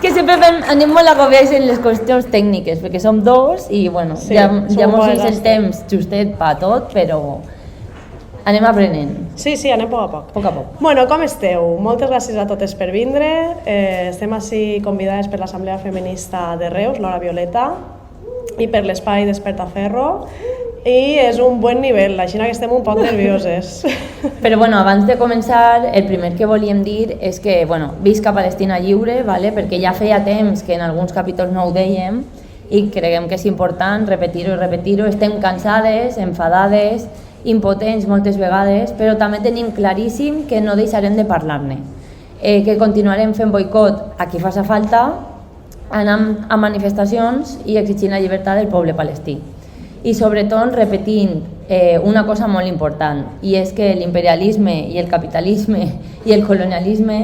Que sempre anem molt agobiats en les qüestions tècniques, perquè som dos i bueno, sí, ja mos és el temps justet per tot, però anem aprenent. Sí, anem a poc. A poc. Bueno, com esteu? Moltes gràcies a totes per vindre. Estem així convidades per l'Assemblea Feminista de Reus, l'Hora Violeta, i per l'espai Despertaferro. I és un bon nivell, així que estem un poc nervioses. Però bueno, abans de començar, el primer que volíem dir és que, bueno, visca Palestina lliure, ¿vale? Perquè ja feia temps que en alguns capítols no ho dèiem i creiem que és important repetir-ho i repetir-ho. Estem cansades, enfadades, impotents moltes vegades, però també tenim claríssim que no deixarem de parlar-ne, que continuarem fent boicot a qui faci falta, anant a manifestacions i exigint la llibertat del poble palestí. I sobretot repetint una cosa molt important, i és que l'imperialisme i el capitalisme i el colonialisme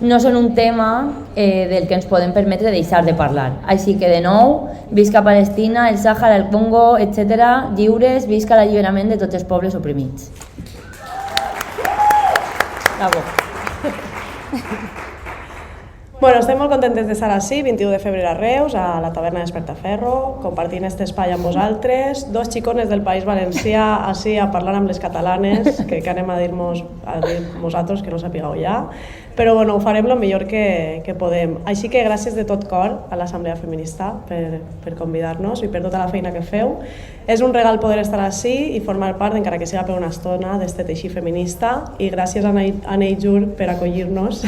no són un tema del que ens podem permetre deixar de parlar. Així que de nou, visca Palestina, el Sàhara, el Congo, etc. lliures, visca l'alliberament de tots els pobles oprimits. Bravo. Bueno, estem molt contentes d'estar així, 21 de febrer a Reus, a la taverna Despertaferro, compartint aquest espai amb vosaltres, dos xicones del País Valencià així a parlar amb les catalanes, que anem a dir vosaltres que no sapigueu ja, però bueno, ho farem el millor que podem. Així que gràcies de tot cor a l'Assemblea Feminista per convidar-nos i per tota la feina que feu. És un regal poder estar així i formar part, encara que sigui per una estona, d'este teixit feminista, i gràcies a Neijur per acollir-nos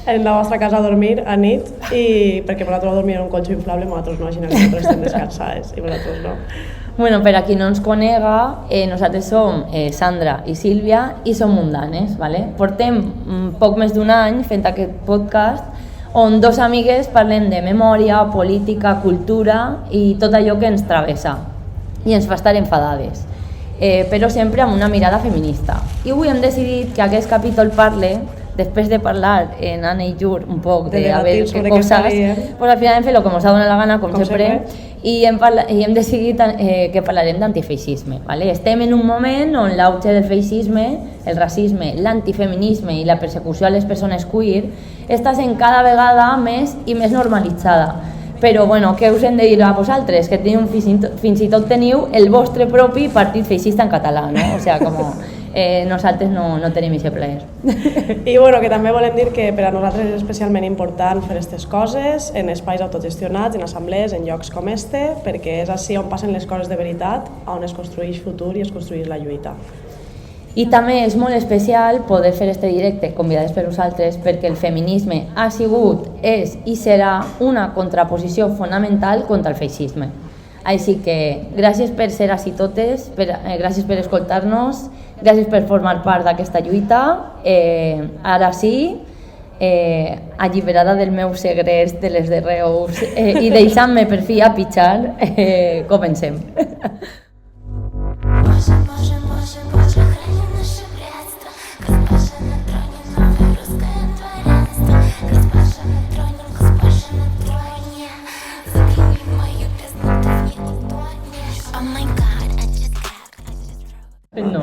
en la vostra casa a dormir a nit, i perquè vosaltres dormir en un colxo inflable, nosaltres no, així que nosaltres estem descansades i vosaltres no. Bueno, per a qui no ens conega, nosaltres som Sandra i Sílvia i som mundanes, ¿vale? Portem poc més d'un any fent aquest podcast on dos amigues parlem de memòria, política, cultura i tot allò que ens travessa i ens fa estar enfadades, però sempre amb una mirada feminista. I avui hem decidit que aquest capítol parle, després de parlar en Anna i Jur un poc de a veure què coses, pues al final hem fet el que ens ha donat la gana, com sempre, i hem decidit que parlarem d'antifeixisme. ¿Vale? Estem en un moment on l'auge del feixisme, el racisme, l'antifeminisme i la persecució a les persones queer està sent cada vegada més i més normalitzada. Però bueno, què us hem de dir a vosaltres? Que fins i tot teniu el vostre propi partit feixista en català, no? O sigui, com nosaltres no tenim aquest plaer. I bueno, que també volem dir que per a nosaltres és especialment important fer aquestes coses en espais autogestionats, en assemblees, en llocs com este, perquè és així on passen les coses de veritat, on es construeix futur i es construeix la lluita. I també és molt especial poder fer este directe convidades per vosaltres, perquè el feminisme ha sigut, és i serà una contraposició fonamental contra el feixisme. Així que gràcies per ser així totes, gràcies per escoltar-nos, gràcies per formar part d'aquesta lluita. Ara sí, alliberada del meu segrest de les de Reus i deixant-me per fi a pitjar, comencem. No.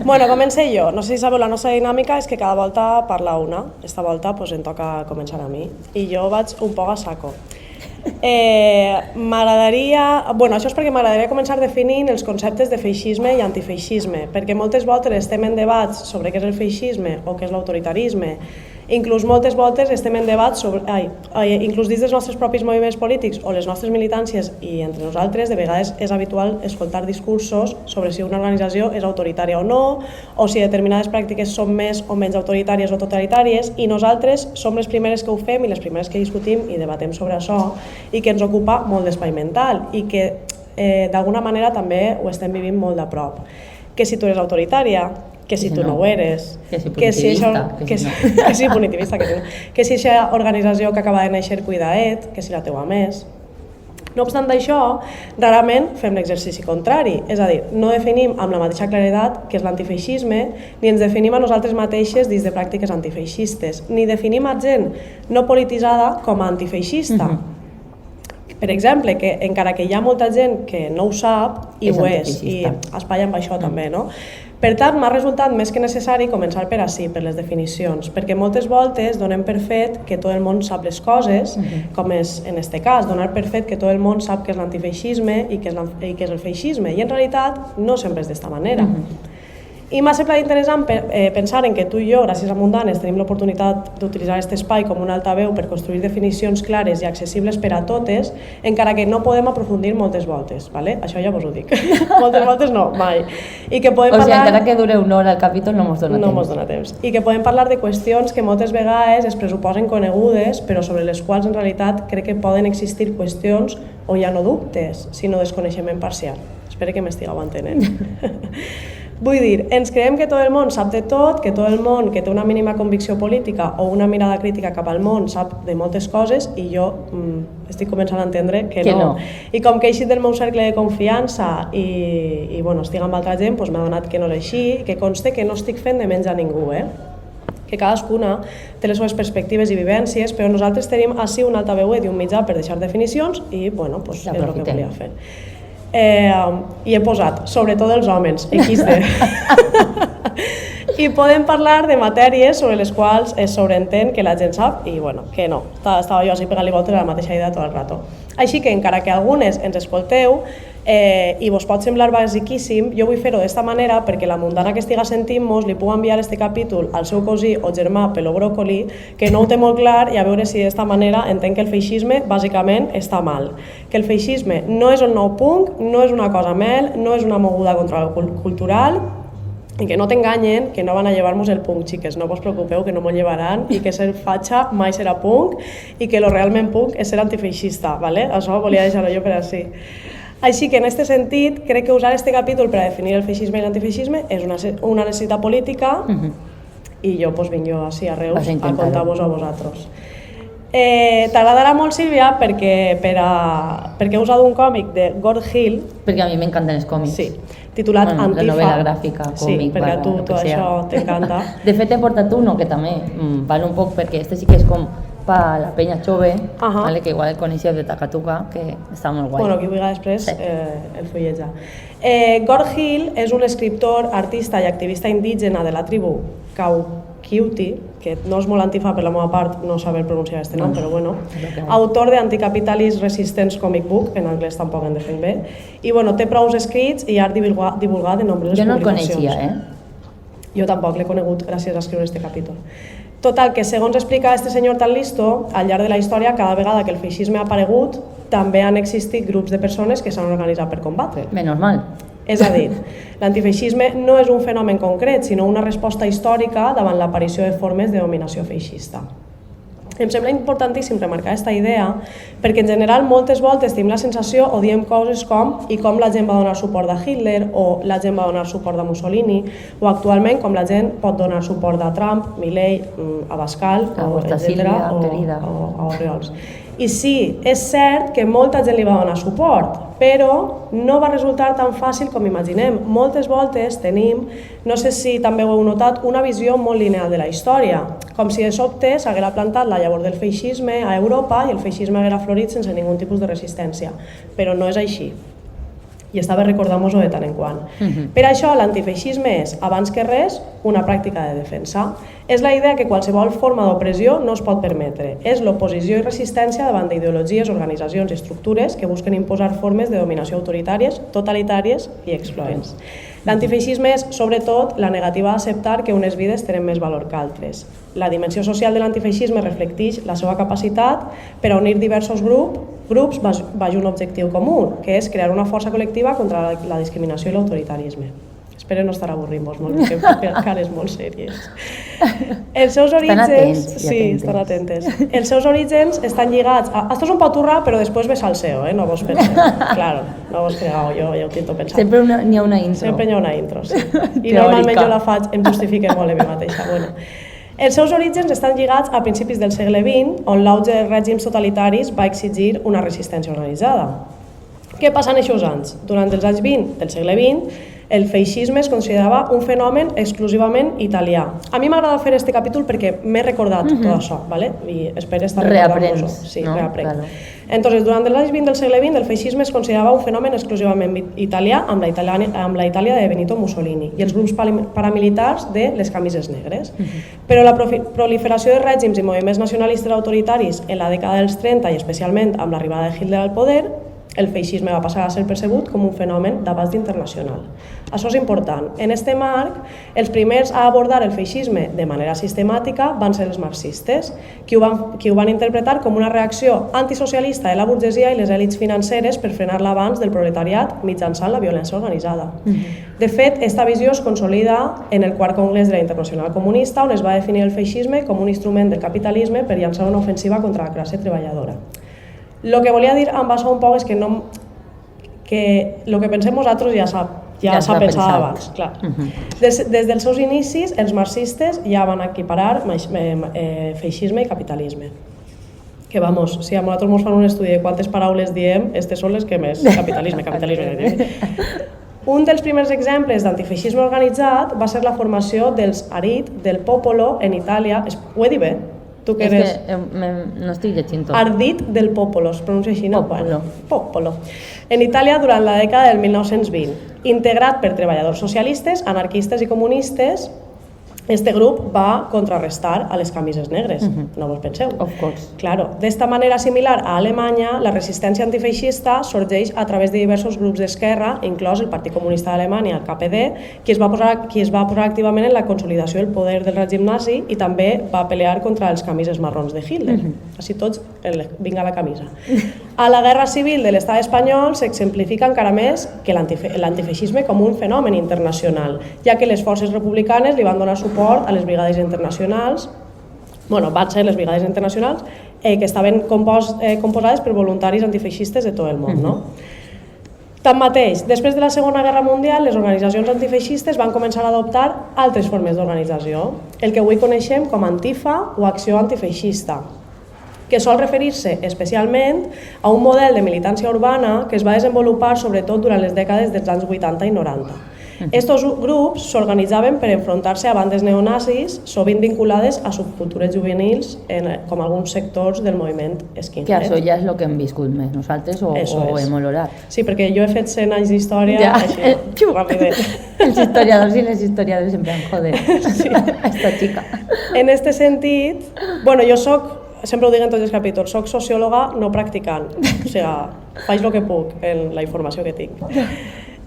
Bueno, comencé jo. No sé si sabeu, la nostra dinàmica és que cada volta parla una. Esta volta pues, em toca començar a mi. I jo vaig un poc a saco. Bueno, això és perquè m'agradaria començar definint els conceptes de feixisme i antifeixisme, perquè moltes voltes estem en debats sobre què és el feixisme o què és l'autoritarisme. Inclús moltes voltes estem en debats inclús dins dels nostres propis moviments polítics o les nostres militàncies, i entre nosaltres de vegades és habitual escoltar discursos sobre si una organització és autoritària o no, o si determinades pràctiques són més o menys autoritàries o totalitàries, i nosaltres som les primeres que ho fem i les primeres que discutim i debatem sobre això, i que ens ocupa molt d'espai mental i que d'alguna manera també ho estem vivint molt de prop. Que si tu eres autoritària, que si tu no ho eres, que si punitivista, que si aquesta organització que acaba de néixer cuida que si la teua més. No obstant això, rarament fem l'exercici contrari, és a dir, no definim amb la mateixa claredat què és l'antifeixisme, ni ens definim a nosaltres mateixes dins de pràctiques antifeixistes, ni definim a gent no polititzada com a antifeixista. Per exemple, que encara que hi ha molta gent que no ho sap, i ho és, i espanya amb això també, no? Per tant, m'ha resultat més que necessari començar per ací, per les definicions, perquè moltes voltes donem per fet que tot el món sap les coses, com és en aquest cas, donar per fet que tot el món sap què és l'antifeixisme i què és el feixisme, i en realitat no sempre és d'esta manera. I m'ha semblat interessant pensar en que tu i jo, gràcies a Mundanes, tenim l'oportunitat d'utilitzar aquest espai com un altaveu per construir definicions clares i accessibles per a totes, encara que no podem aprofundir moltes voltes, ¿vale? Això ja vos ho dic. Moltes voltes no, mai. I que podem parlar... O sigui, encara que dure una hora el capítol no mos dona temps. No mos dona temps. I que podem parlar de qüestions que moltes vegades es pressuposen conegudes, però sobre les quals en realitat crec que poden existir qüestions o ja no dubtes, sinó desconeixement parcial. Espero que m'estigueu entenent. Vull dir, ens creiem que tot el món sap de tot, que tot el món que té una mínima convicció política o una mirada crítica cap al món sap de moltes coses i jo estic començant a entendre que no. I com que he eixit del meu cercle de confiança i bueno, estic amb altra gent, doncs m'ha donat que no és així i que conste que no estic fent de menys a ningú, que cadascuna té les seves perspectives i vivències, però nosaltres tenim així un altaveu i un mitjà per deixar definicions i bueno, doncs és el que volia fer. I he posat, sobretot els homes, XD. I podem parlar de matèries sobre les quals es sobreentén que la gent sap i bueno, que no. Estava jo així pegant-li voltes a la mateixa idea tot el rato. Així que encara que algunes ens escolteu i vos pot semblar basiquíssim, jo vull fer-ho d'esta manera perquè la mundana que estiga sentint-mos li puc enviar este capítol al seu cosí o germà pelo bròcoli que no ho té molt clar i a veure si d'esta manera entén que el feixisme bàsicament està mal. Que el feixisme no és el nou punk, no és una cosa mel, no és una moguda contra el cultural i que no t'enganyen, que no van a llevar-nos el punk, xiques, no vos preocupeu que no m'ho llevaran i que ser fatxa mai serà punk i que lo realment punk és ser antifeixista, ¿vale? Això volia deixar-ho jo per així. Així que en aquest sentit crec que usar este capítol per a definir el feixisme i l'antifeixisme és una necessitat política i jo pues, vinc jo així arreu a contar-vos a vosaltres. T'agradarà molt, Sílvia, perquè he usat un còmic de Gord Hill. Perquè a mi m'encanten els còmics. Sí, titulat Antifa. La novel·la gràfica, còmic, sí, perquè a tu tot això t'encanta. De fet he portat uno que també val un poc perquè este sí que és com per la penya jove, vale, que igual el coneixeu de Takatuka, que està molt guai. Bueno, qui vulgui després el fulleja. Gord Hill és un escriptor, artista i activista indígena de la tribu Kaukiuti, que no és molt antifa per la meva part no saber pronunciar aquest nom, però bueno, autor de Anticapitalist Resistance Comic Book, en anglès tampoc en de fer bé, i bueno, té prous escrits i art divulgat en nombroses publicacions. Jo no el coneixia, Jo tampoc l'he conegut gràcies a escriure aquest capítol. Total, que segons explica este senyor tan listo, al llarg de la història, cada vegada que el feixisme ha aparegut, també han existit grups de persones que s'han organitzat per combatre'l. Bé, normal. És a dir, l'antifeixisme no és un fenomen concret, sinó una resposta històrica davant l'aparició de formes de dominació feixista. Em sembla importantíssim remarcar aquesta idea perquè en general moltes voltes tenim la sensació o diem coses com i com la gent va donar suport a Hitler o la gent va donar suport a Mussolini o actualment com la gent pot donar suport a Trump, Milei, Abascal, etc. o a Oriols. I sí, és cert que molta gent li va donar suport, però no va resultar tan fàcil com imaginem. Moltes voltes tenim, no sé si també ho heu notat, una visió molt lineal de la història, com si de sobte s'haguera plantat la llavor del feixisme a Europa i el feixisme haguera florit sense ningun tipus de resistència, però no és així. I està bé recordar-nos-ho de tant en quant. Per això l'antifeixisme és, abans que res, una pràctica de defensa. És la idea que qualsevol forma d'opressió no es pot permetre. És l'oposició i resistència davant d'ideologies, organitzacions i estructures que busquen imposar formes de dominació autoritàries, totalitàries i excloents. L'antifeixisme és, sobretot, la negativa d'acceptar que unes vides tenen més valor que altres. La dimensió social de l'antifeixisme reflecteix la seva capacitat per a unir diversos grups baix un objectiu comú, que és crear una força col·lectiva contra la discriminació i l'autoritarisme. Espero no estar avorrint-vos molt, perquè fem cares molt sèries. Els seus orígens... Sí, estan atentes. Els seus orígens estan lligats a... Esto és un paturra, però després ve salseo, no vos penseu. Claro, no vos cregueu, jo ja ho tinc tot pensat. Sempre n'hi ha una intro. Sempre n'hi ha una intro, sí. I normalment jo la faig, em justifique molt a mi mateixa. Els seus orígens estan lligats a principis del segle XX, on l'auge dels règims totalitaris va exigir una resistència organitzada. Què passa en aquests anys? Durant els anys 20 del segle XX, el feixisme es considerava un fenomen exclusivament italià. A mi m'agrada fer aquest capítol perquè m'he recordat tot això, ¿vale? I espero estar recordant-vos-ho. Sí, reaprenc. Claro. Entonces, durant els anys 20 del segle XX, el feixisme es considerava un fenomen exclusivament italià amb la Itàlia de Benito Mussolini i els grups paramilitars de les camises negres. Però la proliferació de règims i moviments nacionalistes autoritaris en la dècada dels 30 i especialment amb l'arribada de Hitler al poder, el feixisme va passar a ser percebut com un fenomen d'abast internacional. Això és important. En aquest marc, els primers a abordar el feixisme de manera sistemàtica van ser els marxistes, qui ho van interpretar com una reacció antisocialista de la burgesia i les èlits financeres per frenar l'avanç del proletariat mitjançant la violència organitzada. De fet, aquesta visió es consolida en el quart congrés de la Internacional Comunista, on es va definir el feixisme com un instrument del capitalisme per llançar una ofensiva contra la classe treballadora. El que volia dir amb això un poc és que el que pensem nosaltres ja s'ha pensat abans. Clar. Des dels seus inicis, els marxistes ja van equiparar feixisme i capitalisme. Que, vamos, si a nosaltres ens fan un estudi de quantes paraules diem, aquestes són les que més, capitalisme. Un dels primers exemples d'antifeixisme organitzat va ser la formació dels Ardit del Popolo en Itàlia. Ho he dit bé? Tu que eres... no estic llegint tot. Ardit del Popolo, es pronuncia així, no? Popolo. En Itàlia durant la dècada del 1920, integrat per treballadors socialistes, anarquistes i comunistes, este grup va contrarrestar a les camises negres, no vos penseu. Of course. Claro, d'esta manera similar a Alemanya, la resistència antifeixista sorgeix a través de diversos grups d'esquerra, inclòs el Partit Comunista d'Alemanya, el KPD, qui es va posar activament en la consolidació del poder del règim nazi i també va pelear contra els camises marrons de Hitler. Així tots, vinga la camisa. A la Guerra Civil de l'Estat espanyol s'exemplifica encara més que l'antifeixisme com un fenomen internacional, ja que les forces republicanes li van donar suport a les brigades internacionals, van ser les brigades internacionals, que estaven composades per voluntaris antifeixistes de tot el món. Tanmateix, després de la Segona Guerra Mundial, les organitzacions antifeixistes van començar a adoptar altres formes d'organització, el que avui coneixem com Antifa o Acció Antifeixista, que sol referir-se especialment a un model de militància urbana que es va desenvolupar sobretot durant les dècades dels anys 80 i 90. Estos grups s'organitzaven per enfrontar-se a bandes neonazis, sovint vinculades a subcultures juvenils com alguns sectors del moviment skinhead. Que això ja és el que hem viscut més nosaltres o hem olorat. Sí, perquè jo he fet 100 anys d'història així, ràpidet. Els historiadors i les historiadores sempre em joden. Esta xica. En este sentit, jo soc, sempre ho dic en tots els capítols, soc sociòloga no practicant, o sigui, faig el que puc en la informació que tinc.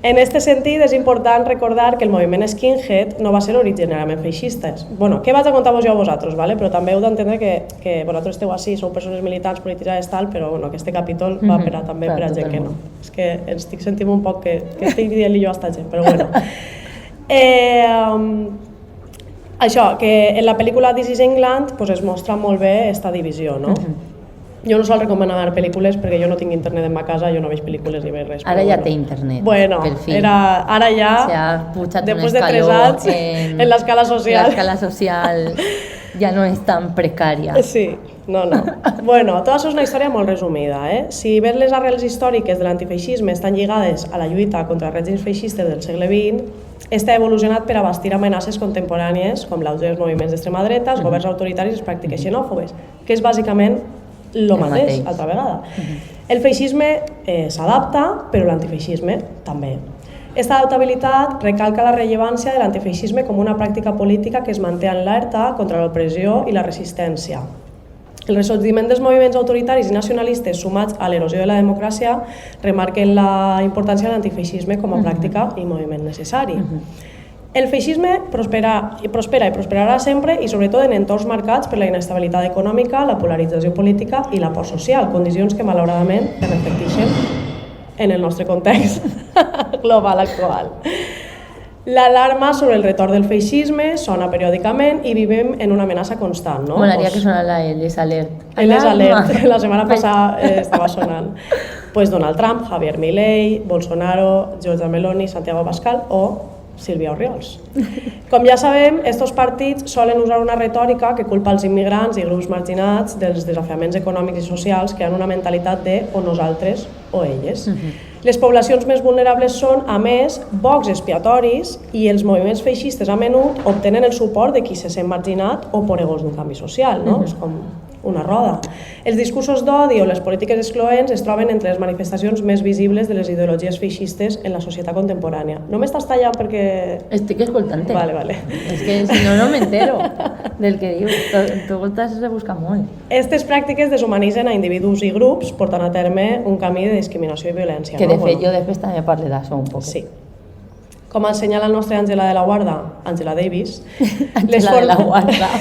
En aquest sentit, és important recordar que el moviment skinhead no va ser originàriament feixista. Què vaig a contar-vos jo a vosaltres, però també heu d'entendre que vosaltres esteu així, sou persones militants, polititzades, però que aquest capítol va també per a gent que no. És que estic sentint un poc que estic dient-li jo a esta gent, però bueno. Això, que en la pel·lícula This is England es mostra molt bé aquesta divisió, no? Jo no sol recomanar pel·lícules perquè jo no tinc internet en ma casa, jo no veig pel·lícules ni veig res. Ara ja té internet, per fi. Ara ja, després de 3 anys, en l'escala social. L'escala social ja no és tan precària. Sí, no. Tot això és una història molt resumida. Si bé les arrels històriques de l'antifeixisme estan lligades a la lluita contra règims feixistes del segle XX, està evolucionat per abastir amenaces contemporànies com l'auge dels moviments d'extrema dreta, els governs autoritaris i les pràctiques xenòfobes, que és bàsicament el mateix, altra vegada. El feixisme s'adapta, però l'antifeixisme també. Aquesta adaptabilitat recalca la rellevància de l'antifeixisme com una pràctica política que es manté alerta contra l'opressió i la resistència. El ressorgiment dels moviments autoritaris i nacionalistes sumats a l'erosió de la democràcia remarquen la importància de l'antifeixisme com a pràctica i moviment necessari. El feixisme prospera i prosperarà sempre i sobretot en entorns marcats per la inestabilitat econòmica, la polarització política i la por social, condicions que malauradament es reflecteixen en el nostre context global actual. L'alarma sobre el retorn del feixisme sona periòdicament i vivim en una amenaça constant, no? Molaria que sona l'Elis Alert. L'Elis Alert, la setmana passada estava sonant. Donald Trump, Javier Milei, Bolsonaro, Giorgia Meloni, Santiago Abascal o Sílvia Orriols. Com ja sabem, aquests partits solen usar una retòrica que culpa els immigrants i grups marginats dels desafiaments econòmics i socials que han una mentalitat de o nosaltres o elles. Les poblacions més vulnerables són, a més, bocs expiatoris i els moviments feixistes a menut obtenen el suport de qui se sent marginat o poregós d'un canvi social, no? És com una roda. Els discursos d'odi o les polítiques excloents es troben entre les manifestacions més visibles de les ideologies feixistes en la societat contemporània. No m'estàs tallant perquè... Estic escoltant-te. Vale. És que si no, no m'entero del que dius. Tu t'has rebuscat molt. Aquestes pràctiques deshumanitzen a individus i grups portant a terme un camí de discriminació i violència. Que de fet jo després també parlo d'això un poc. Sí. Com assenyala el nostre Àngela de la Guarda, Angela Davis, Àngela de la Guarda.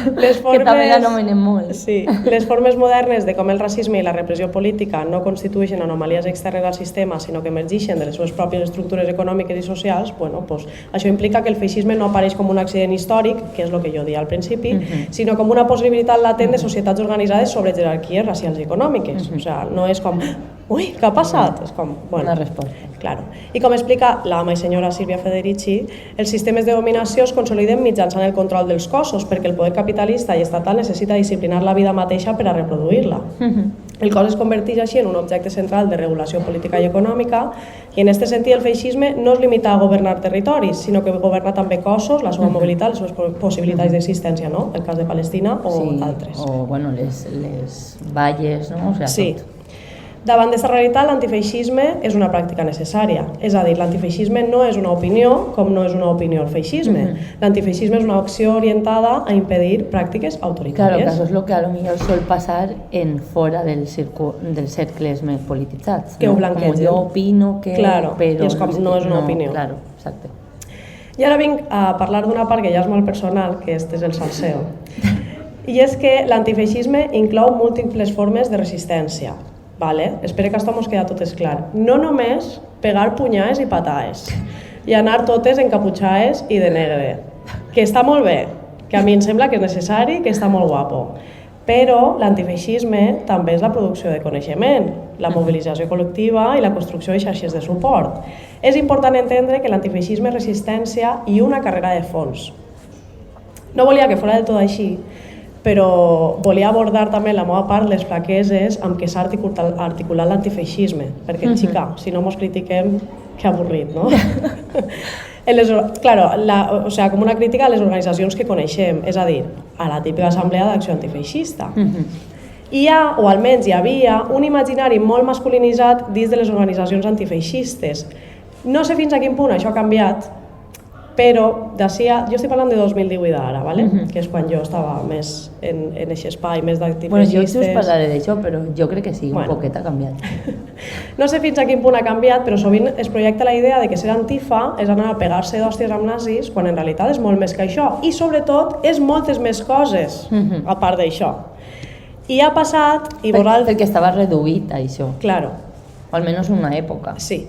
Que també l'anomenen molt. Sí, les formes modernes de com el racisme i la repressió política no constitueixen anomalies externes al sistema, sinó que emergeixen de les seves pròpies estructures econòmiques i socials, això implica que el feixisme no apareix com un accident històric, que és el que jo deia al principi, sinó com una possibilitat latent de societats organitzades sobre jerarquies racials i econòmiques. O sigui, no és com... Ui, què ha passat? És com... Una resposta. Claro. I com explica l'ama i senyora Silvia Federici, els sistemes de dominació es consoliden mitjançant el control dels cossos, perquè el poder capitalista i estatal necessita disciplinar la vida mateixa per a reproduir-la. El cos es converteix així en un objecte central de regulació política i econòmica, i en aquest sentit el feixisme no es limita a governar territoris, sinó que governa també cossos, la seva mobilitat, les seves possibilitats d'existència, no? El cas de Palestina o d'altres. O, bueno, les valles, no? O sigui, sí. tot. Davant d'aquesta realitat, l'antifeixisme és una pràctica necessària. És a dir, l'antifeixisme no és una opinió, com no és una opinió el feixisme. L'antifeixisme és una acció orientada a impedir pràctiques autoritàries. Claro, que això és el que a lo millor sol passar en fora dels cercles més polititzats. Que ho blanquegen. Com jo opino que... Claro, però i és com no és una opinió. Claro, exacte. I ara vinc a parlar d'una part que ja és molt personal, que és el salseo. I és que l'antifeixisme inclou múltiples formes de resistència. Vale? Espero que això mos queda tot clar. No només pegar punyades i pataes i anar totes encaputxades i de negre, que està molt bé, que a mi em sembla que és necessari, que està molt guapo. Però l'antifeixisme també és la producció de coneixement, la mobilització col·lectiva i la construcció de xarxes de suport. És important entendre que l'antifeixisme és resistència i una carrera de fons. No volia que fos del tot així, però volia abordar també la meva part les flaqueses amb què s'ha articulat l'antifeixisme, perquè, xica, si no mos critiquem, que avorrit, no? Claro, com una crítica a les organitzacions que coneixem, és a dir, a la típica assemblea d'acció antifeixista. Hi ha, o almenys hi havia, un imaginari molt masculinitzat dins de les organitzacions antifeixistes. No sé fins a quin punt això ha canviat, però jo estic parlant de 2018 ara, ¿vale? Que és quan jo estava més en aquest espai, més d'antifeixistes. Bueno, jo us parlaré d'això, però jo crec que sí, un poquet ha canviat. No sé fins a quin punt ha canviat, però sovint es projecta la idea de que ser antifa és anar a pegar-se d'hòsties amb nazis, quan en realitat és molt més que això, i sobretot és moltes més coses, a part d'això. I ha passat... Perquè estava reduït, això. Claro. O almenys en una època. Sí.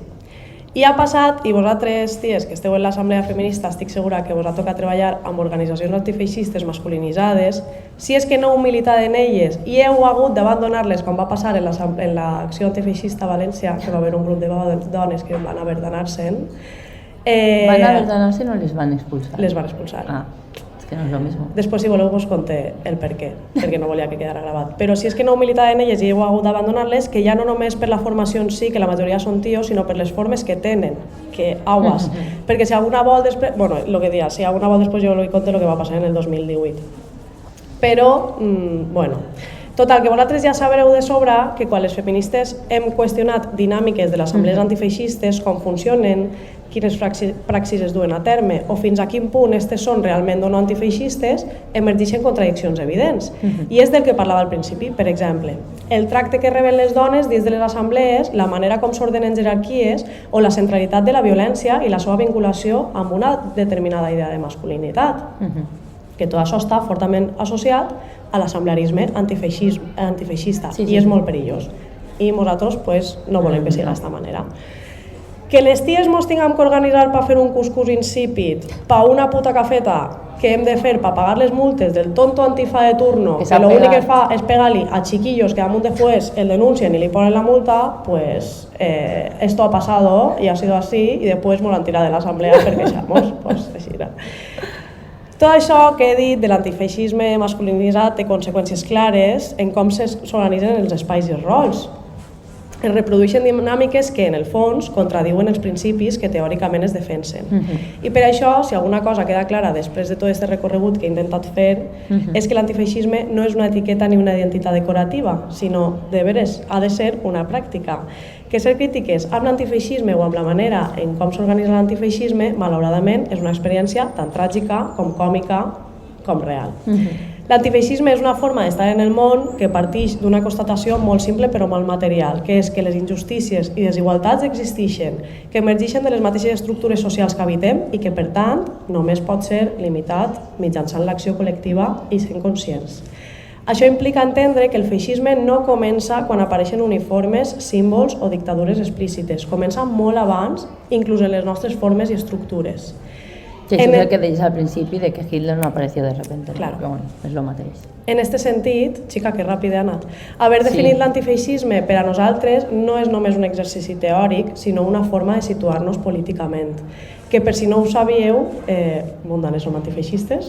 I ha passat, i vosaltres, ties, que esteu en l'assemblea feminista, estic segura que vos ha tocat treballar amb organitzacions antifeixistes masculinitzades, si és que no heu militat en elles i heu hagut d'abandonar-les, com va passar en l'acció antifeixista a València, que va haver un grup de dones que van haver d'anar-se'n. ¿Van haver d'anar-se'n o les van expulsar? Les van expulsar. Ah, és que no és lo mismo. Després, si voleu, vos conté el per què, perquè no volia que quedara gravat. Però si és que no heu militat en elles i heu hagut d'abandonar-les, que ja no només per la formació en si, que la majoria són tios, sinó per les formes que tenen, que aguas. Perquè si alguna vol després... Bueno, el que dia, si alguna vol després jo li conté el que va passar en el 2018. Però, bueno... Total, que vosaltres ja sabreu de sobre que quan les feministes hem qüestionat dinàmiques de les assemblees antifeixistes, com funcionen, quines praxis es duen a terme o fins a quin punt aquestes són realment o no antifeixistes, emergeixen contradiccions evidents. I és del que parlava al principi, per exemple, el tracte que reben les dones dins de les assemblees, la manera com s'ordenen jerarquies o la centralitat de la violència i la seva vinculació amb una determinada idea de masculinitat. Que tot això està fortament associat a l'assemblearisme antifeixista i és molt perillós. I nosaltres no volem que sigui d'aquesta manera. Que les ties mos tinguem que organitzar per fer un cuscús insípid, per una puta cafeta que hem de fer per pagar les multes del tonto antifa de turno, que l'únic que fa és pegar-li a chiquillos que damunt después el denuncien i li ponen la multa, pues esto ha pasado y ha sido así y después nos han tirado de la asamblea per queixar-nos. Pues així era. Tot això que he dit de l'antifeixisme masculinitzat té conseqüències clares en com s'organitzen els espais i els rols. es reprodueixen dinàmiques que, en el fons, contradiuen els principis que teòricament es defensen. I per això, si alguna cosa queda clara després de tot aquest recorregut que he intentat fer, és que l'antifeixisme no és una etiqueta ni una identitat decorativa, sinó, de veres, ha de ser una pràctica. Que ser crítiques amb l'antifeixisme o amb la manera en com s'organitza l'antifeixisme, malauradament, és una experiència tan tràgica com còmica com real. L'antifeixisme és una forma d'estar en el món que partix d'una constatació molt simple però molt material, que és que les injustícies i desigualtats existeixen, que emergeixen de les mateixes estructures socials que habitem i que, per tant, només pot ser limitat mitjançant l'acció col·lectiva i sent conscients. Això implica entendre que el feixisme no comença quan apareixen uniformes, símbols o dictadures explícites. Comença molt abans, inclús en les nostres formes i estructures. Sí, eso es lo que deies al principi, de que Hitler no apareció de repente. Claro. Però bueno, és lo mateix. En este sentit, xica, que ràpid he anat, haver definit l'antifeixisme per a nosaltres no és només un exercici teòric, sinó una forma de situar-nos políticament. Que per si no ho sabíeu, mundanes som antifeixistes,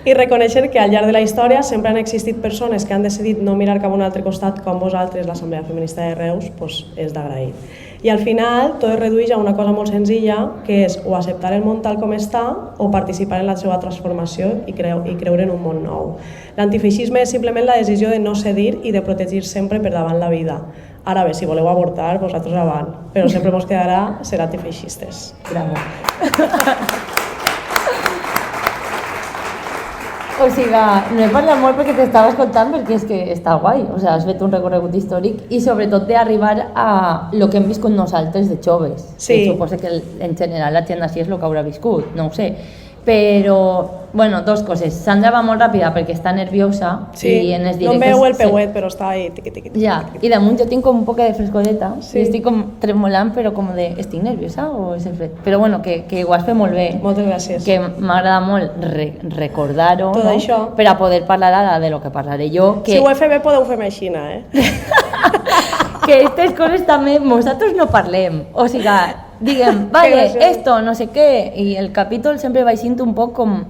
i reconèixer que al llarg de la història sempre han existit persones que han decidit no mirar cap a un altre costat com vosaltres, l'Assemblea Feminista de Reus, doncs és d'agrair. I al final tot es redueix a una cosa molt senzilla, que és o acceptar el món tal com està o participar en la seva transformació i creure en un món nou. L'antifeixisme és simplement la decisió de no cedir i de protegir sempre per davant la vida. Ara bé, si voleu avortar, vosaltres avant, però sempre ens quedarà ser antifeixistes. Bravo. O sigui, no he parlat molt perquè t'estava escoltant perquè és que està guai, o sigui, has fet un recorregut històric i sobretot d'arribar a lo que hem viscut nosaltres de joves. Sí. Que suposo que en general la gent així és el que haurà viscut, no ho sé. Però, bueno, dos coses. Sandra va molt ràpida perquè està nerviosa i en els directes... No em veu el peuet, però està ahí, tiqui. Ja, i damunt jo tinc com un poc de frescoleta Sí. i estic com tremolant, però com de... Estic nerviosa o és el fred? Però bueno, que ho has fet molt bé. Moltes gràcies. Que m'agrada molt recordar-ho, Tot no? això. Per a poder parlar ara de lo que parlaré jo. Que, Si ho he fet bé, podeu fer-me així, que aquestes coses també nosaltres no parlem. O sigui, diguem, vale, esto, no sé què, i el capítol sempre va sent un poc com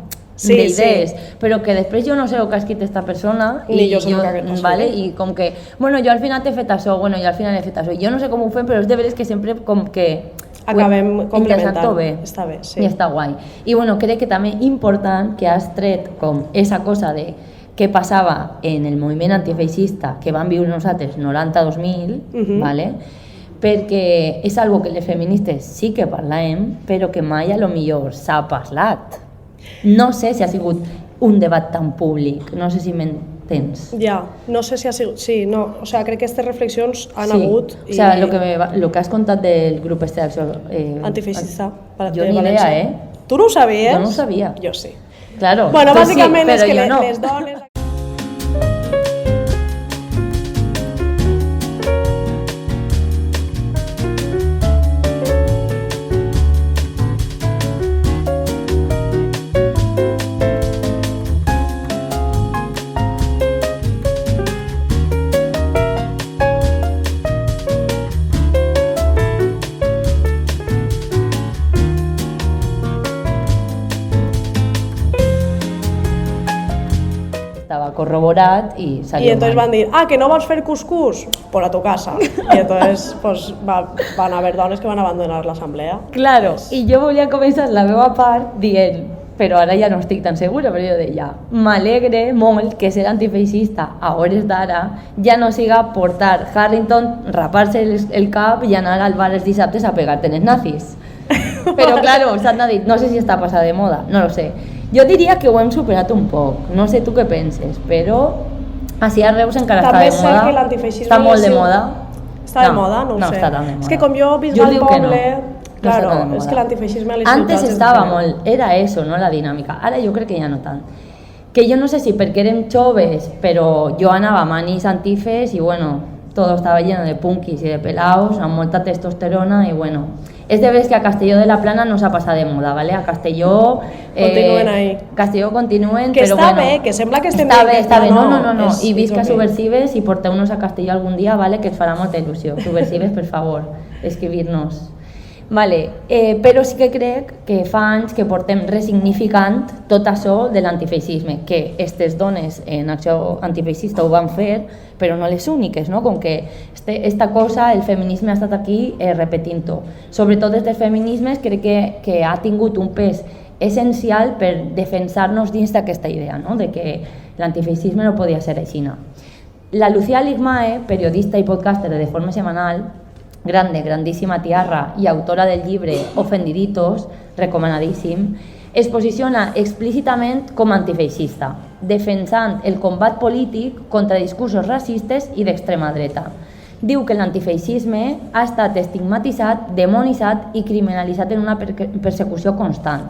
Sí, d'idees, sí. però que després jo no sé el que ha escrit esta persona Ni jo sé el que ha escrit. vale, i com que, bueno, jo al final t'he fet això, bueno, jo al final he fet això, jo no sé com ho fem, però és de veres que sempre com que Acabem complementant. bé. Està bé, sí. I està guai. I bueno, crec que també important que has tret com esa cosa de què passava en el moviment antifeixista que van viure nosaltres 90-2000, vale? Perquè és algo que les feministes sí que parlem, però que mai a lo millor s'ha parlat. No sé si ha sigut un debat tan públic, no sé si m'entens. Ja, no sé si ha sigut... Sí, no, o sigui, crec que aquestes reflexions han hagut... O sigui, lo que has contat del grup este d'acció... Antifeixista. Jo ni idea, ¿eh? Tu no ho sabies? Jo no ho sabia. Jo sí. Claro. Bueno, tu bàsicament sí, és que jo no. les dones... Estaba corroborat y salió Y entonces mal. van a decir, que no vas a hacer cuscús, por a tu casa. Y entonces pues, van a haver dones que van a abandonar l'assemblea. Claro, i jo volia començar la meva part dient, però ara ja no estic tan segura, però jo deia, m'alegre molt que ser antifeixista a hores d'ara ja no siga portar Harrington, rapar-se el cap i anar al bar els dissabtes a pegar-te en els nazis. Però claro, s'han dit, no sé si està passada de moda, no lo sé. Jo diria que ho hem superat un poc, no sé tu què penses, però així a Reus encara També està és de cert moda. que l'antifeixisme Està molt de ha sigut- moda. Està de moda? No ho sé. No està tan de moda. És que com jo visc Jo al dic que no. poble... No Claro, està tan de és moda. que l'antifeixisme a les Antes ciutats és estava diferent. molt, era eso, no la dinàmica. Ara jo crec que ja no tant. Que jo no sé si perquè érem joves, però jo anava a manis antifes i bueno, todo estaba lleno de punkis y de pelaos, amb molta testosterona i bueno, és de veres que a Castelló de la Plana no s'ha passat de moda, ¿vale? A Castelló... Continuen ahí. Castelló continuen, Que però està bueno... bé, que sembla que estem està bé, bé, està bé, no. és- I visca és ok. Subversives i porteu-nos a Castelló algun dia, ¿vale? Que ens farà molta il·lusió. Subversives, per favor, escribir-nos. Vale, però sí que crec que fa anys que portem resignificant tot això de l'antifeixisme, que aquestes dones en acció antifeixista ho van fer, però no les úniques, no? Com que esta cosa, el feminisme ha estat aquí repetint-ho. Sobretot des dels feminismes crec que ha tingut un pes essencial per defensar-nos dins d'aquesta idea, no? De que l'antifeixisme no podia ser així. La Lucía Ligmae, periodista i podcaster de Deforme Semanal, grandíssima tiarra i autora del llibre Ofendiditos, recomanadíssim, es posiciona explícitament com antifeixista, defensant el combat polític contra discursos racistes i d'extrema dreta. Diu que l'antifeixisme ha estat estigmatitzat, demonitzat i criminalitzat en una persecució constant.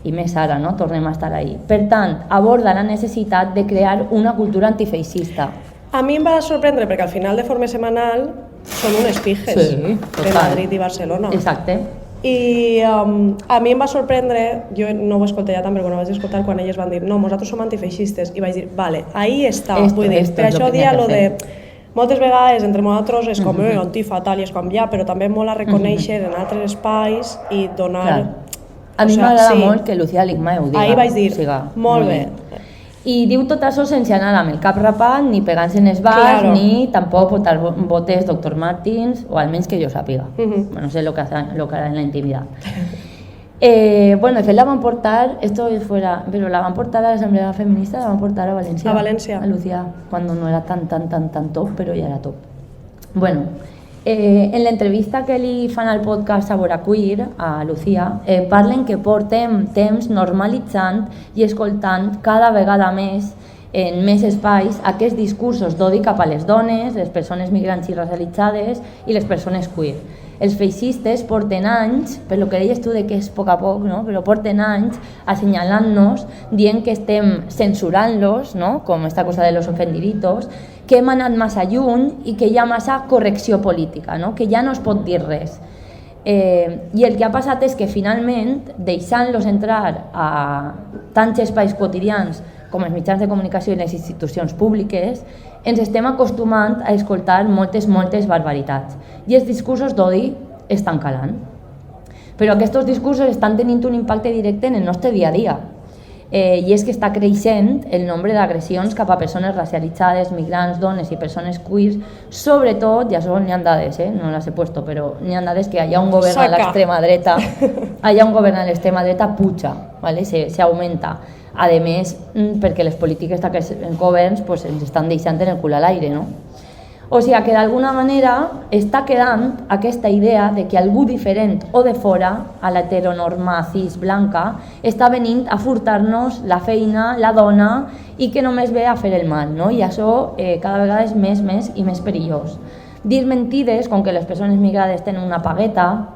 I més ara, no? Tornem a estar ahí. Per tant, aborda la necessitat de crear una cultura antifeixista. A mi em va sorprendre perquè al final de Forma Semanal són unes pijes de Madrid i Barcelona. Exacte. I a mi em va sorprendre, jo no ho he escoltat ja tant perquè no ho vaig escoltar quan elles van dir no, nosaltres som antifeixistes, i vaig dir, vale, ahí està, vull dir, per això dia lo de... Moltes vegades entre nosaltres és com antifa, tal, i és com ja, però també molt a reconèixer en altres espais i donar... A mi m'agrada molt que Lucía Ligmae ho diga. Ahí vaig dir, molt bé. I diu tot això sense anar amb el cap rapat, ni pegant-se en els bars, ni tampoc portar botes Dr. Martins, o almenys que jo sàpiga. No sé lo que hará en la intimidad. Bueno, de fet la van portar, esto es fuera, pero la van portar a la Asamblea Feminista, la van portar a Valencia. A Valencia. A Lucía, cuando no era tan top, però ja era top. Bueno, en l'entrevista que li fan al podcast Sabora Queer a Lucía, parlen que portem temps normalitzant i escoltant cada vegada més en més espais aquests discursos d'odi cap a les dones, les persones migrants i racialitzades i les persones queer. Els feixistes porten anys, per lo que deies tu de que és a poc, no? Però porten anys assenyalant-nos, dient que estem censurant-los, no? Com esta cosa de los ofendiditos, que hem anat massa lluny i que hi ha massa correcció política, no? Que ja no es pot dir res. I el que ha passat és que finalment, deixant-los entrar a tants espais quotidians com els mitjans de comunicació i les institucions públiques, ens estem acostumant a escoltar moltes barbaritats i els discursos d'odi estan calant. Però aquests discursos estan tenint un impacte directe en el nostre dia a dia. I és que està creixent el nombre d'agressions cap a persones racialitzades, migrants, dones i persones queers, sobretot, ja n'hi ha dades, no les he puesto, però n'hi ha dades que allà on governa l'extrema dreta, puja, ¿vale? Se augmenta. A més, perquè les polítiques d'aquests governs pues, ens estan deixant en el cul a l'aire, no? O sigui que d'alguna manera està quedant aquesta idea de que algú diferent o de fora, a l'heteronorma cis blanca, està venint a furtar-nos la feina, la dona, i que només ve a fer el mal, no? I això cada vegada és més i més perillós. Dir mentides, com que les persones migrades tenen una pagueta,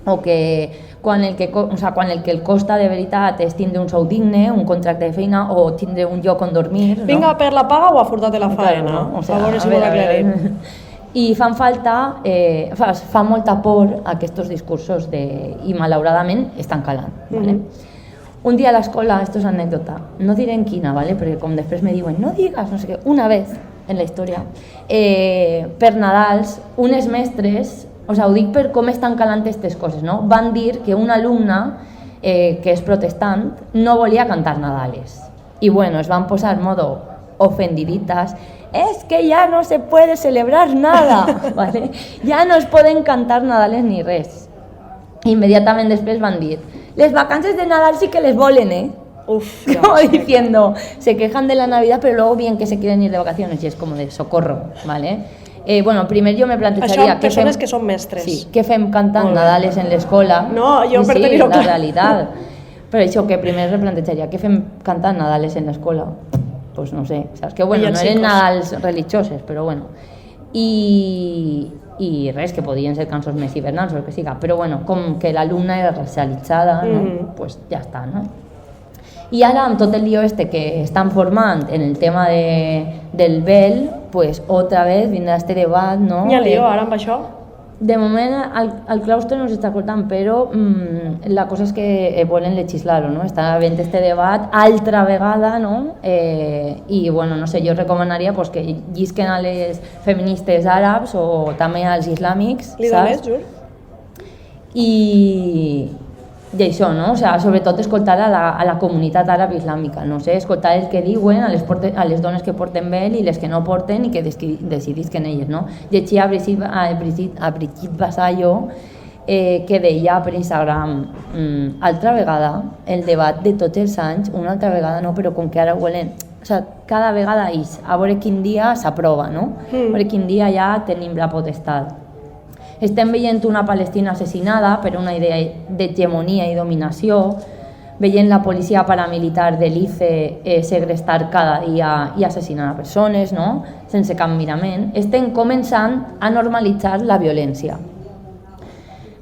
o que quan el que el costa de veritat és tindre un sou digne, un contracte de feina o tindre un lloc on dormir. Vinga, per la paga o a furtar-te la feina? No? O sigui, a veure si m'ho aclarim. I fan falta, fa molta por aquests discursos i malauradament estan calant. ¿Vale? Un dia a l'escola, esto és anècdota, no diré en quina, ¿vale? Perquè com després me diuen, no digas, no sé què, una vez en la història, per Nadals, unes mestres, o sigui, ho dic per com estan calant aquestes coses, no? Van dir que una alumna que és protestant no volia cantar Nadales. Y bueno, es van posar modo ofendiditas. Es que ya no se puede celebrar nada, ¿vale? Ya no es poden cantar Nadales ni res. Inmediatament després van dir, les vacances de Nadal sí que les volen, ¿eh? Uf, como diciendo, se quejan de la Navidad, pero luego bien que se quieren ir de vacaciones, y es como de socorro, ¿vale? Bueno, primer jo me plantejaria... Això, persones que són mestres. Sí, què fem cantant Nadales en l'escola? No, jo per tenir-ho clar. Sí, la realitat. Però això que primer me plantejaria, què fem cantant Nadales en l'escola? Pues no sé, saps? Que bueno, no eren Nadals religioses, però bueno. I res, que podien ser cançons més hivernals o el que siga, però bueno, com que l'alumna era racialitzada, no? Pues ja està, no? I ara, amb tot el lío que estan formant en el tema del vel, pues otra vez vindrà este debat, no? Hi ha lío ara amb això? De moment al claustre no s'està escoltant, però la cosa és que volen legislar-ho, no? Està havent este debat altra vegada, no? I bueno, no sé, jo recomanaria pues, que llisquen a les feministes àrabs o també als islàmics, Li dones, Jur? I això, no? O sigui, sobretot escoltar a la comunitat àrab islàmica, no sé, escoltar el que diuen a les dones que porten vel i les que no porten i que decidisquen elles, no? Llegir a Brigitte Vasallo que deia per Instagram altra vegada el debat de tots els anys, una altra vegada no, però com que ara volen, o sigui, cada vegada és a veure quin dia s'aprova, no? A veure quin dia ja tenim la potestat. Estem veient una Palestina assassinada per una idea d'hegemonia i dominació, veient la policia paramilitar de l'ICE segrestar cada dia i assassinar persones, no? Sense cap mirament. Estem començant a normalitzar la violència.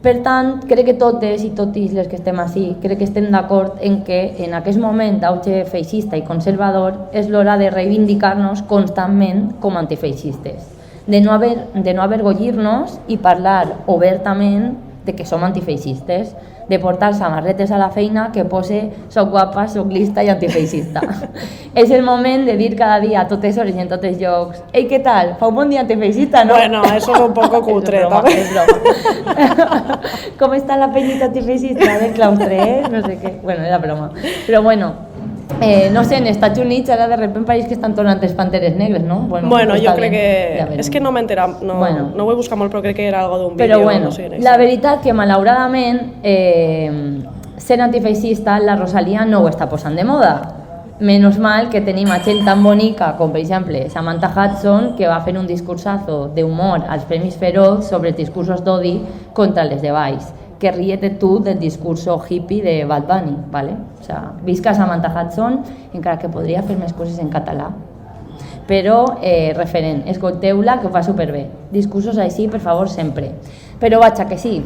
Per tant, crec que totes i totis les que estem així, crec que estem d'acord en que en aquest moment d'auge feixista i conservador és l'hora de reivindicar-nos constantment com antifeixistes. De no avergonyir-nos i parlar obertament de que som antifeixistes, de portar samarretes a la feina que pose soc guapa, soc lista i antifeixista. És el moment de dir cada dia a totes hores i en tots els llocs ei, què tal? Fa un bon dia antifeixista, no? Bueno, eso es un poco cutre. És broma. Com està la peñita antifeixista del claustre, no sé què. Bueno, era broma. Però bueno, no sé, en Estats Units ara de repente pareix que estan tornant els panteres negres, no? Bueno, jo crec que... És que no m'he enterat, no ho he buscat molt, però crec que era algo d'un vídeo. Però bueno, la veritat que malauradament ser antifeixista la Rosalía no ho està posant de moda. Menos mal que tenim a gent tan bonica com per exemple Samantha Hudson, que va fer un discursazo d'humor als Premis Feroz sobre els discursos d'odi contra les de baix. Que ríete tu del discurso hippie de Bad Bunny, ¿vale? O sea, visca Samantha Hudson, encara que podria fer més coses en català. Però, referent, escolteu-la, que ho fa superbé. Discursos així, per favor, sempre. Però vaig a que sí,